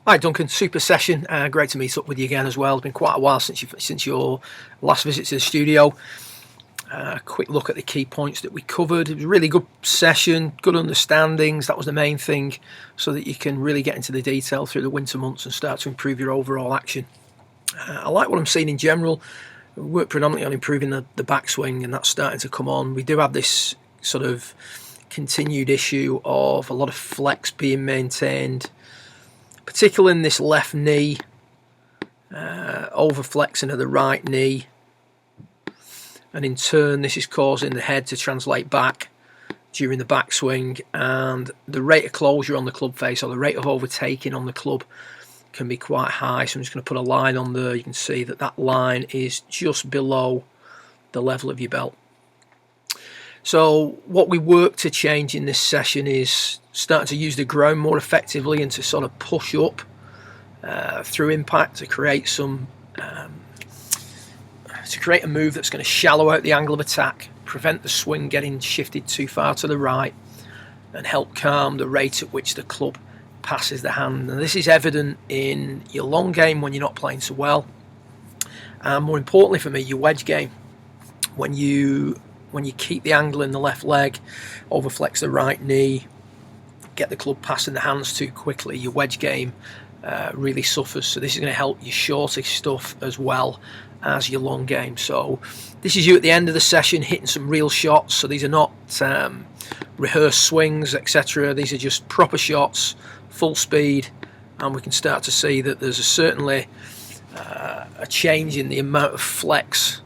Hi Duncan, super session. Great to meet up with you again as well. It's been quite a while since your last visit to the studio. Quick look at the key points that we covered. It was a really good session, good understandings. That was the main thing, so that you can really get into the detail through the winter months and start to improve your overall action. I like what I'm seeing in general. We work predominantly on improving the backswing, and that's starting to come on. We do have this sort of continued issue of a lot of flex being maintained, particularly in this left knee, overflexing of the right knee, and in turn this is causing the head to translate back during the backswing, and the rate of closure on the club face, or the rate of overtaking on the club, can be quite high. So I'm just going to put a line on there. You can see that that line is just below the level of your belt. So what we work to change in this session is starting to use the ground more effectively and to sort of push up through impact to create some a move that's going to shallow out the angle of attack, prevent the swing getting shifted too far to the right, and help calm the rate at which the club passes the hand. And this is evident in your long game when you're not playing so well, and more importantly for me, your wedge game. When you keep the angle in the left leg, overflex the right knee, get the club passing the hands too quickly, your wedge game really suffers. So this is going to help your shorter stuff as well as your long game. So this is you at the end of the session hitting some real shots. So these are not rehearsed swings, etc. These are just proper shots, full speed, and we can start to see that there's certainly a change in the amount of flex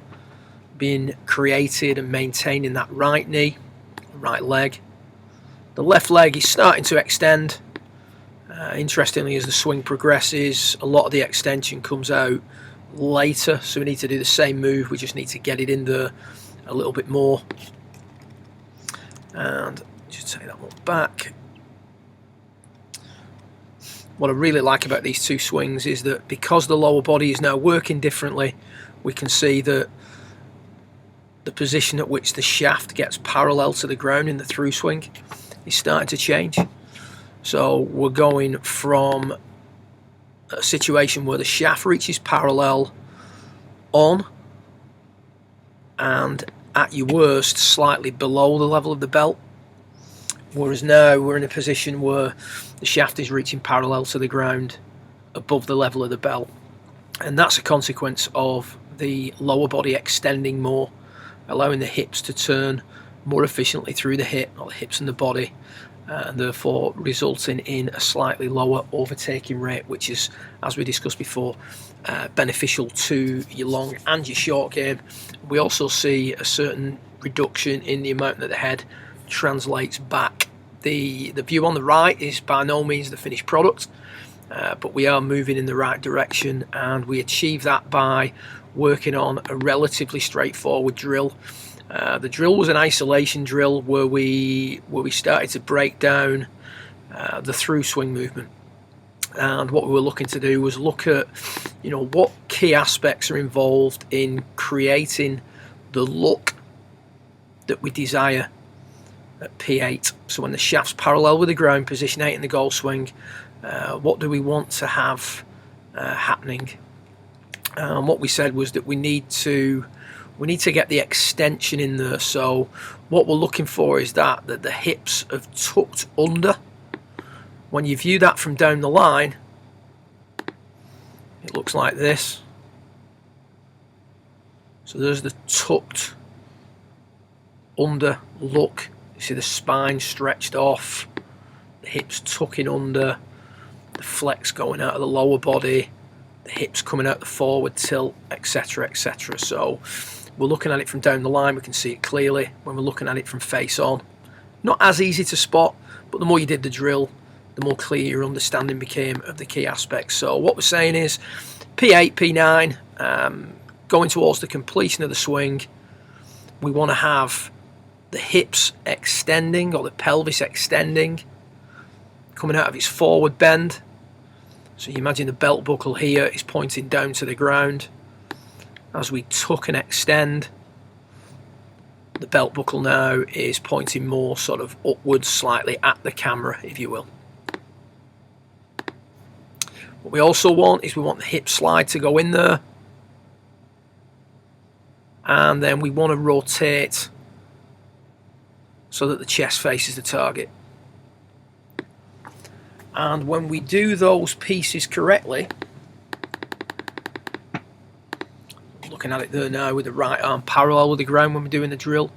being created and maintaining that right knee, right leg. The left leg is starting to extend. Interestingly, as the swing progresses, a lot of the extension comes out later, so we need to do the same move, we just need to get it in there a little bit more. And just take that one back. What I really like about these two swings is that because the lower body is now working differently, we can see that the position at which the shaft gets parallel to the ground in the through swing is starting to change. So we're going from a situation where the shaft reaches parallel on, and at your worst slightly below the level of the belt, whereas now we're in a position where the shaft is reaching parallel to the ground above the level of the belt, and that's a consequence of the lower body extending more, allowing the hips to turn more efficiently through the hip, or the hips and the body, and therefore resulting in a slightly lower overtaking rate, which is, as we discussed before, beneficial to your long and your short game. We also see a certain reduction in the amount that the head translates back. The view on the right is by no means the finished product, but we are moving in the right direction, and we achieve that by working on a relatively straightforward drill. The drill was an isolation drill where we started to break down the through swing movement, and what we were looking to do was look at what key aspects are involved in creating the look that we desire at P8. So when the shaft's parallel with the ground, position 8 in the golf swing, what do we want to have happening? What we said was that we need to get the extension in there. So what we're looking for is that the hips have tucked under. When you view that from down the line, it looks like this. So there's the tucked under look. You see the spine stretched off, the hips tucking under, the flex going out of the lower body, the hips coming out the forward tilt, etc, etc. So we're looking at it from down the line, we can see it clearly. When we're looking at it from face on, not as easy to spot, but the more you did the drill, the more clear your understanding became of the key aspects. So what we're saying is P8, P9, going towards the completion of the swing, we want to have the hips extending, or the pelvis extending, coming out of its forward bend. So you imagine the belt buckle here is pointing down to the ground. As we tuck and extend, the belt buckle now is pointing more sort of upwards, slightly at the camera, if you will. What we also want is we want the hip slide to go in there, and then we want to rotate so that the chest faces the target. And when we do those pieces correctly, looking at it there now with the right arm parallel with the ground when we're doing the drill,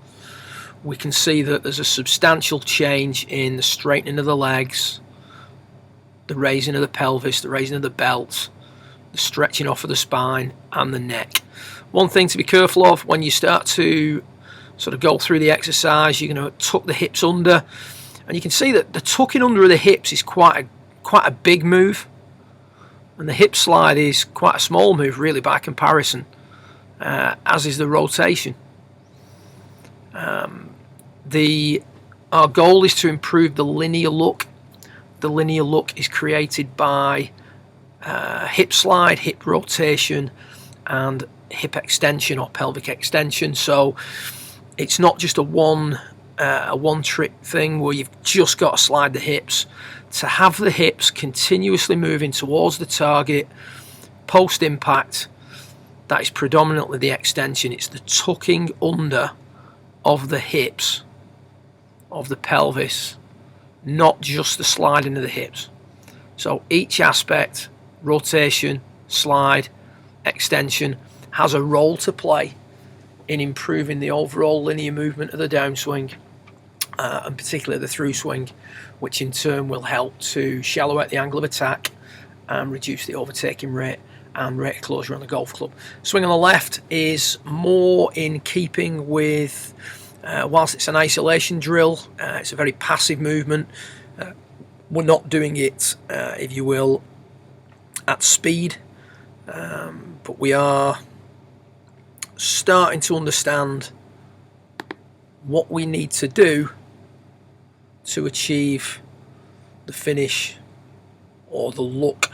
we can see that there's a substantial change in the straightening of the legs, the raising of the pelvis, the raising of the belt, the stretching off of the spine and the neck. One thing to be careful of when you start to sort of go through the exercise, you're going to tuck the hips under, and you can see that the tucking under of the hips is quite a big move, and the hip slide is quite a small move really by comparison, as is the rotation. Our goal is to improve the linear look. The linear look is created by hip slide, hip rotation, and hip extension or pelvic extension. So it's not just a one trick thing where you've just got to slide the hips. To have the hips continuously moving towards the target post impact, that is predominantly the extension. It's the tucking under of the hips, of the pelvis, not just the sliding of the hips. So each aspect, rotation, slide, extension, has a role to play in improving the overall linear movement of the downswing, and particularly the through swing, which in turn will help to shallow out the angle of attack and reduce the overtaking rate and rate of closure on the golf club. Swing on the left is more in keeping with, whilst it's an isolation drill, it's a very passive movement. We're not doing it, if you will, at speed, but we are starting to understand what we need to do to achieve the finish or the look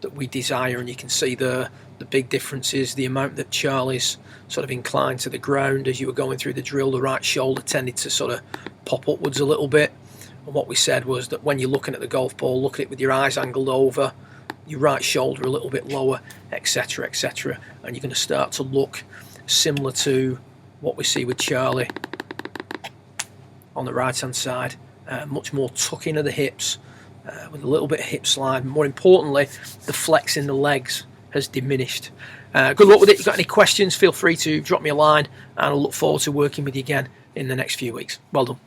that we desire. And you can see the big difference is the amount that Charlie's sort of inclined to the ground as you were going through the drill. The right shoulder tended to sort of pop upwards a little bit, and what we said was that when you're looking at the golf ball, look at it with your eyes angled over, your right shoulder a little bit lower, etc, etc, and you're going to start to look similar to what we see with Charlie on the right hand side. Much more tucking of the hips, with a little bit of hip slide. More importantly, the flex in the legs has diminished. Good luck with it. If you've got any questions, feel free to drop me a line, and I'll look forward to working with you again in the next few weeks. Well done.